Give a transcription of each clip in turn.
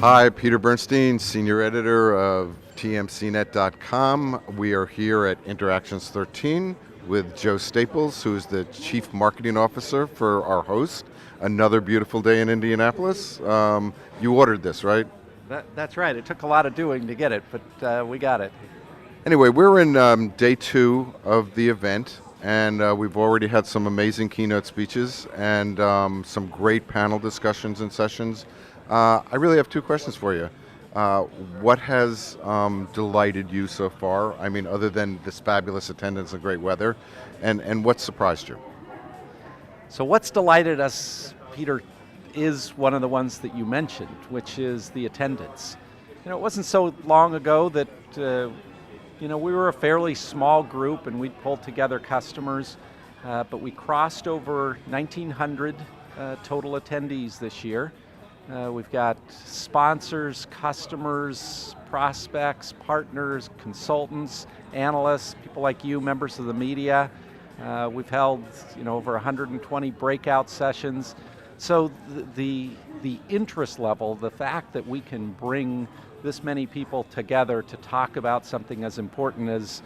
Hi, Peter Bernstein, Senior Editor of TMCnet.com. We are here at Interactions 13 with Joe Staples, who is the Chief Marketing Officer for our host. Another beautiful day in Indianapolis. You ordered this, right? That's right. It took a lot of doing to get it, but we got it. Anyway, we're in day 2 of the event, and we've already had some amazing keynote speeches and some great panel discussions and sessions. I really have 2 questions for you. What has delighted you so far? I mean, other than this fabulous attendance and great weather, and what surprised you? So what's delighted us, Peter, is one of the ones that you mentioned, which is the attendance. You know, it wasn't so long ago that we were a fairly small group and we'd pulled together customers, but we crossed over 1,900 total attendees this year. We've got sponsors, customers, prospects, partners, consultants, analysts, people like you, members of the media. We've held over 120 breakout sessions. So the interest level, the fact that we can bring this many people together to talk about something as important as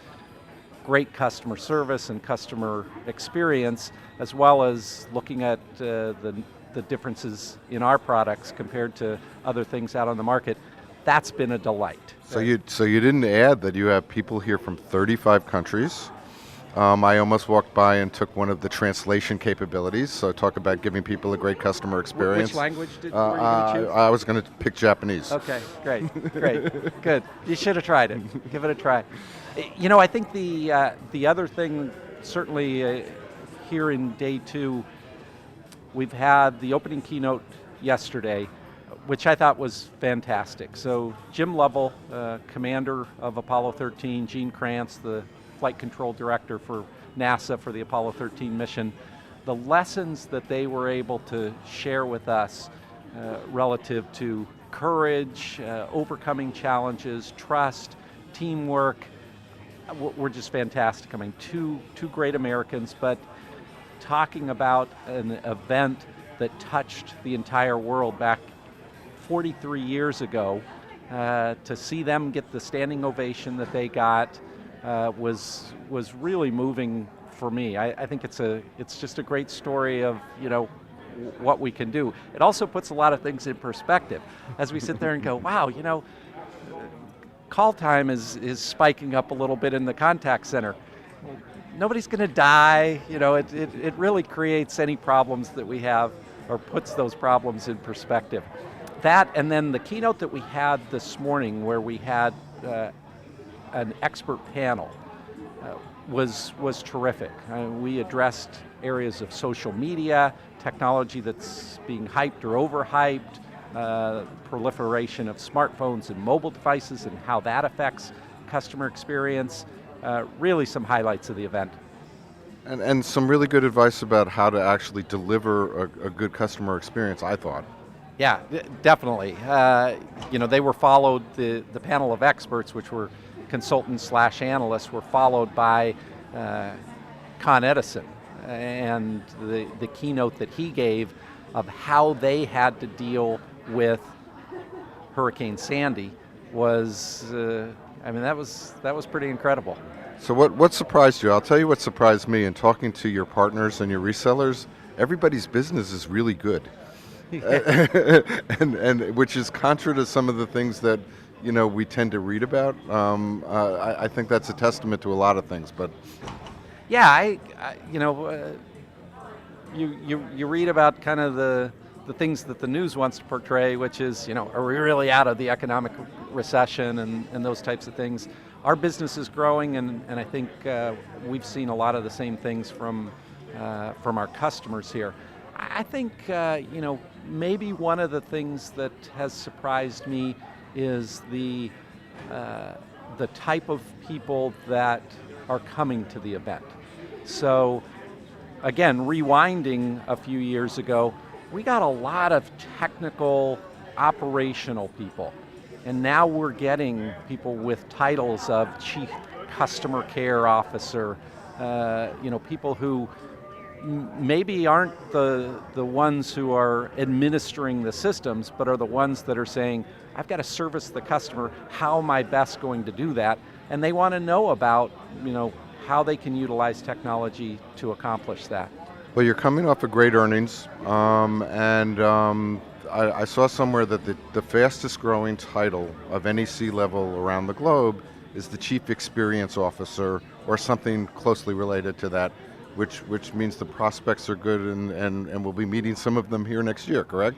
great customer service and customer experience, as well as looking at the differences in our products compared to other things out on the market, that's been a delight. So you didn't add that you have people here from 35 countries. I almost walked by and took one of the translation capabilities, so talk about giving people a great customer experience. Which language were you going to choose? I was going to pick Japanese. Okay, great, good. You should have tried it. Give it a try. You know, I think the other thing, certainly here in day 2, we've had the opening keynote yesterday, which I thought was fantastic. So Jim Lovell, commander of Apollo 13, Gene Kranz, the flight control director for NASA for the Apollo 13 mission, the lessons that they were able to share with us relative to courage, overcoming challenges, trust, teamwork, were just fantastic. I mean, two great Americans, but talking about an event that touched the entire world back 43 years ago, to see them get the standing ovation that they got was really moving for me. I think it's just a great story of what we can do. It also puts a lot of things in perspective as we sit there and go, wow, call time is spiking up a little bit in the contact center. Nobody's going to die. It really creates any problems that we have, or puts those problems in perspective. That, and then the keynote that we had this morning, where we had an expert panel, was terrific. We addressed areas of social media, technology that's being hyped or overhyped, proliferation of smartphones and mobile devices and how that affects customer experience. Really some highlights of the event. And some really good advice about how to actually deliver a good customer experience, I thought. Yeah, definitely. They were followed, the panel of experts, which were consultants/analysts, were followed by Con Edison and the keynote that he gave of how they had to deal with Hurricane Sandy was, that was pretty incredible. So what surprised you? I'll tell you what surprised me in talking to your partners and your resellers. Everybody's business is really good. and which is contra to some of the things that we tend to read about. I think that's a testament to a lot of things. But yeah, you read about kind of the things that the news wants to portray, which is are we really out of the economic recession and those types of things. Our business is growing, and I think we've seen a lot of the same things from our customers here. I think maybe one of the things that has surprised me is the type of people that are coming to the event. So again, rewinding a few years ago, we got a lot of technical, operational people, and now we're getting people with titles of Chief Customer Care Officer, people who maybe aren't the ones who are administering the systems, but are the ones that are saying, I've got to service the customer, how am I best going to do that? And they want to know about, how they can utilize technology to accomplish that. Well, you're coming off of great earnings, I saw somewhere that the fastest growing title of any C-level around the globe is the Chief Experience Officer, or something closely related to that, which means the prospects are good, and we'll be meeting some of them here next year, correct?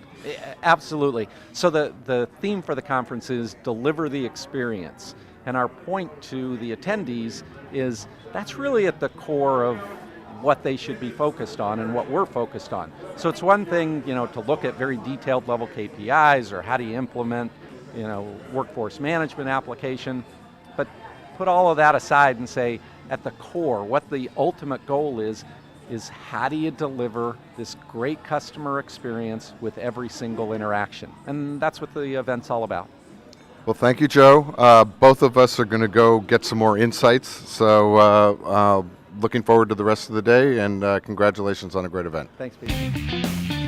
Absolutely. So the theme for the conference is deliver the experience. And our point to the attendees is that's really at the core of what they should be focused on and what we're focused on. So it's one thing, to look at very detailed level KPIs or how do you implement, workforce management application, but put all of that aside and say, at the core, what the ultimate goal is how do you deliver this great customer experience with every single interaction? And that's what the event's all about. Well, thank you, Joe. Both of us are going to go get some more insights, so looking forward to the rest of the day, and congratulations on a great event. Thanks, Pete.